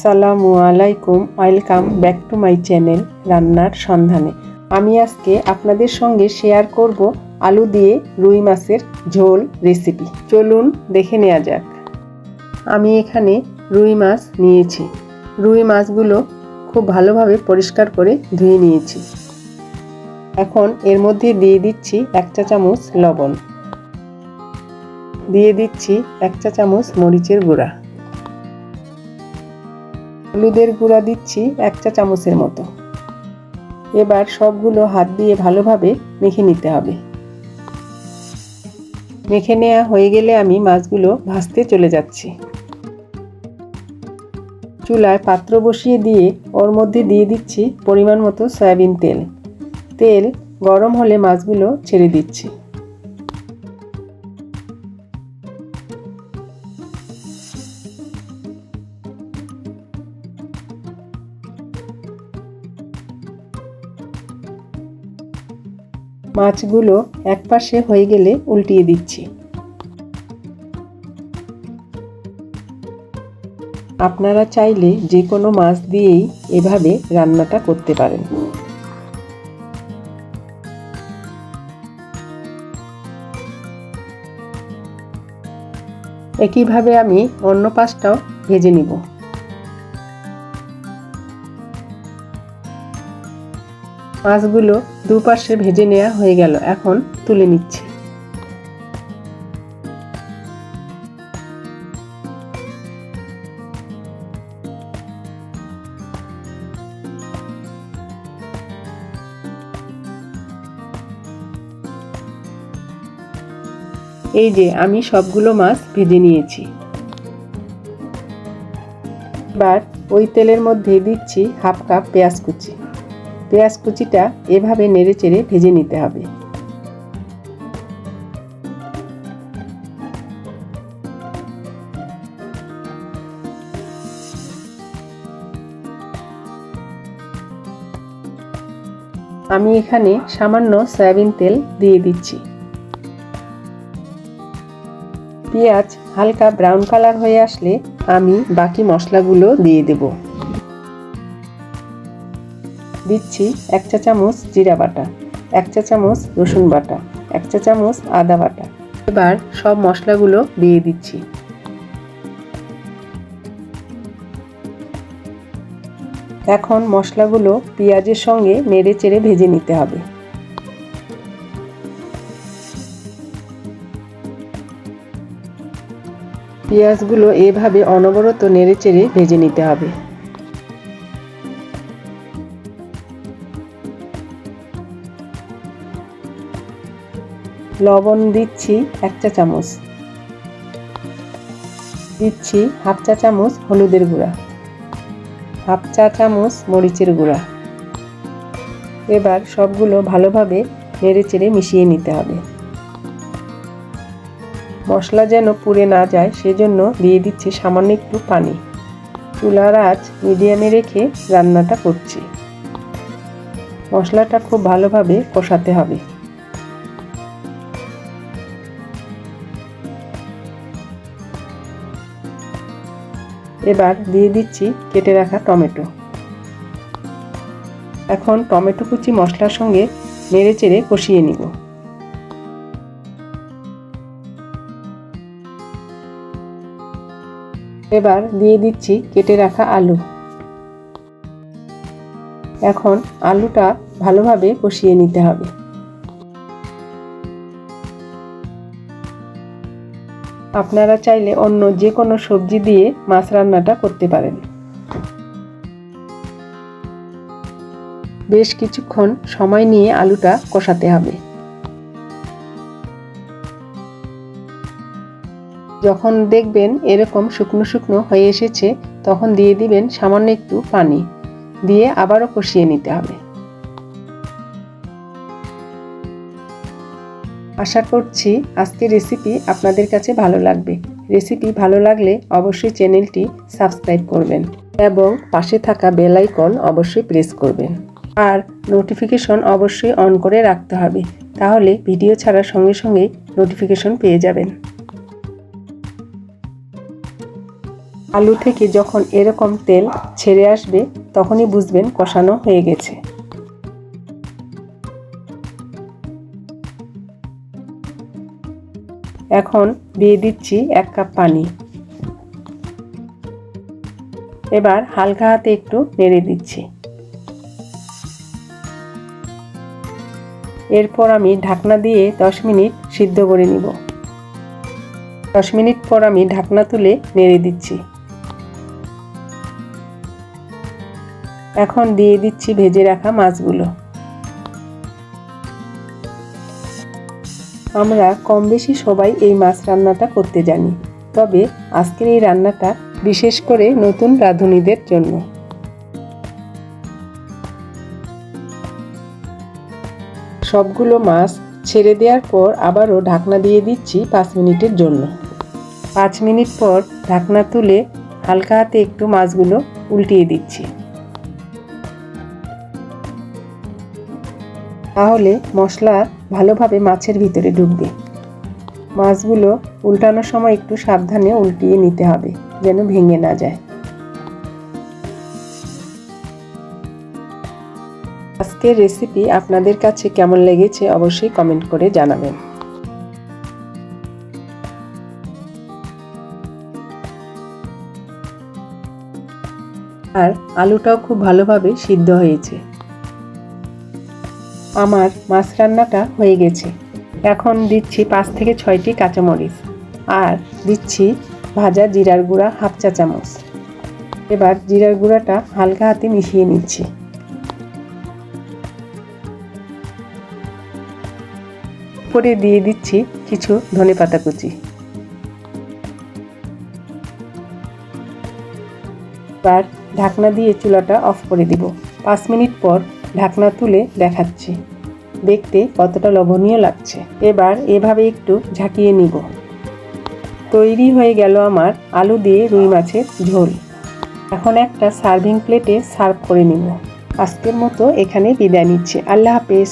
আসসালামু আলাইকুম, welcome back to my channel রান্নার সন্ধানে। আমি আজকে আপনাদের সঙ্গে শেয়ার করব আলু দিয়ে রুই মাছের ঝোল রেসিপি। চলুন দেখে নেওয়া যাক। আমি এখানে রুই মাছ নিয়েছি। রুই মাছগুলো খুব ভালোভাবে পরিষ্কার করে ধুয়ে নিয়েছি। এখন এর মধ্যে দিয়ে দিচ্ছি 1 চা চামচ লবণ, দিয়ে দিচ্ছি 1 চা চামচ মরিচের গুঁড়া, হলুদের গুঁড়া দিচ্ছি 1 চা চামচের মতো। এবার সবগুলো হাত দিয়ে ভালোভাবে মেখে নিতে হবে। মেখে নেওয়া হয়ে গেলে আমি মাছগুলো ভাজতে চলে যাচ্ছি। চুলায় পাত্র বসিয়ে দিয়ে ওর মধ্যে দিয়ে দিচ্ছি পরিমাণ মতো সয়াবিন তেল। তেল গরম হলে মাছগুলো ছেড়ে দিচ্ছি। মাছগুলো এক পাশে হয়ে গেলে উল্টিয়ে দিচ্ছি। আপনারা চাইলে যে কোনো মাছ দিয়েই এভাবে রান্নাটা করতে পারেন। একইভাবে আমি অন্য পাশটাও ভেজে নিব। মাছগুলো দুপাশে ভেজে নেওয়া হয়ে গেল, এখন তুলে নিচ্ছি। এই যে আমি সবগুলো মাছ ভেজে নিয়েছি। এবার ওই তেলের মধ্যে দিচ্ছি 1/2 কাপ পেঁয়াজ কুচি। পেঁয়াজ কুচিটা এভাবে নেড়েচেড়ে ভেজে নিতে হবে। আমি এখানে সামান্য সয়াবিন তেল দিয়ে দিচ্ছি। পেঁয়াজ হালকা ব্রাউন কালার হয়ে আসলে আমি বাকি মশলাগুলো দিয়ে দেব। দিচ্ছি 1 চা চামচ জিরা বাটা, 1 চা চামচ রসুন বাটা, 1 চা চামচ আদা বাটা। এবার সব মশলাগুলো দিয়ে দিচ্ছি। এখন মশলাগুলো পেঁয়াজের সঙ্গে নেড়েচেড়ে ভেজে নিতে হবে। পেঁয়াজগুলো এভাবে অনবরত নেড়েচেড়ে ভেজে নিতে হবে। লবণ দিচ্ছি 1 চা চামচ, দিচ্ছি 1/2 চা চামচ হলুদের গুঁড়া, 1/2 চা চামচ মরিচের গুঁড়া। এবার সবগুলো ভালোভাবে নেড়েচেড়ে মিশিয়ে নিতে হবে। মশলা যেন পুড়ে না যায় সেজন্য দিয়ে দিচ্ছি সামান্য একটু পানি। চুলার আঁচ মিডিয়ামে রেখে রান্নাটা করছি। মশলাটা খুব ভালোভাবে কষাতে হবে। এবার দিয়ে দিচ্ছি কেটে রাখা টমেটো। এখন টমেটো কুচি মশলার সঙ্গে নেড়েচেড়ে কষিয়ে নিব। এবার দিয়ে দিচ্ছি কেটে রাখা আলু। এখন আলুটা ভালোভাবে কষিয়ে নিতে হবে। আপনারা চাইলে অন্য যে কোনো সবজি দিয়ে মাছ রান্নাটা করতে পারেন। বেশ কিছুক্ষণ সময় নিয়ে আলুটা কষাতে হবে। যখন দেখবেন এরকম শুকনো শুকনো হয়ে এসেছে তখন দিয়ে দিবেন সামান্য একটু পানি, দিয়ে আবারও কষিয়ে নিতে হবে। আশা করছি আজকের রেসিপি আপনাদের কাছে ভালো লাগবে। রেসিপি ভালো লাগলে অবশ্যই চ্যানেলটি সাবস্ক্রাইব করবেন এবং পাশে থাকা বেল আইকন অবশ্যই প্রেস করবেন। আর নোটিফিকেশন অবশ্যই অন করে রাখতে হবে, তাহলে ভিডিও ছাড়ার সঙ্গে সঙ্গে নোটিফিকেশন পেয়ে যাবেন। আলু থেকে যখন এরকম তেল ছেড়ে আসবে তখনই বুঝবেন কষানো হয়ে গেছে। এখন দিয়ে দিচ্ছি 1 কাপ পানি। এবার হালকা হাতে একটু নেড়ে দিচ্ছি। এরপর আমি ঢাকনা দিয়ে 10 মিনিট সিদ্ধ করে নিব। 10 মিনিট পর আমি ঢাকনা তুলে নেড়ে দিচ্ছি। এখন দিয়ে দিচ্ছি ভেজে রাখা মাছগুলো। আমরা কম বেশি সবাই এই মাছ রান্নাটা করতে জানি, তবে আজকের এই রান্নাটা বিশেষ করে নতুন রাঁধুনিদের জন্য। সবগুলো মাছ ছেড়ে দেওয়ার পর আবারও ঢাকনা দিয়ে দিচ্ছি 5 মিনিটের জন্য। 5 মিনিট পর ঢাকনা তুলে হালকা হাতে একটু মাছগুলো উল্টিয়ে দিচ্ছি। তাহলে মশলা ভালোভাবে মাছের ভিতরে ঢুকবে। মাছগুলো উল্টানোর সময় একটু সাবধানে উল্টিয়ে নিতে হবে যেন ভেঙে না যায়। আজকের রেসিপি আপনাদের কাছে কেমন লেগেছে অবশ্যই কমেন্ট করে জানাবেন। আর আলুটাও খুব ভালোভাবে সিদ্ধ হয়েছে। আমার মাছ রান্নাটা হয়ে গেছে। এখন দিচ্ছি 5 থেকে 6টি কাঁচামরিচ আর দিচ্ছি ভাজা জিরার গুঁড়া 1/2 চা চামচ। এবার জিরার গুঁড়াটা হালকা হাতে মিশিয়ে নিচ্ছি। পরে দিয়ে দিচ্ছি কিছু ধনেপাতা কুচি। এবার ঢাকনা দিয়ে চুলাটা অফ করে দিব। 5 মিনিট পর ঢাকনা তুলে দেখাচ্ছি দেখতে কতটা লোভনীয় লাগছে। এবার এভাবে একটু ঝাঁকিয়ে নিব। তৈরি হয়ে গেল আমার আলু দিয়ে রুই মাছের ঝোল। এখন একটা সার্ভিং প্লেটে সার্ভ করে নিব। আজকের মতো এখানে বিদায় নিচ্ছি। আল্লাহ হাফেজ।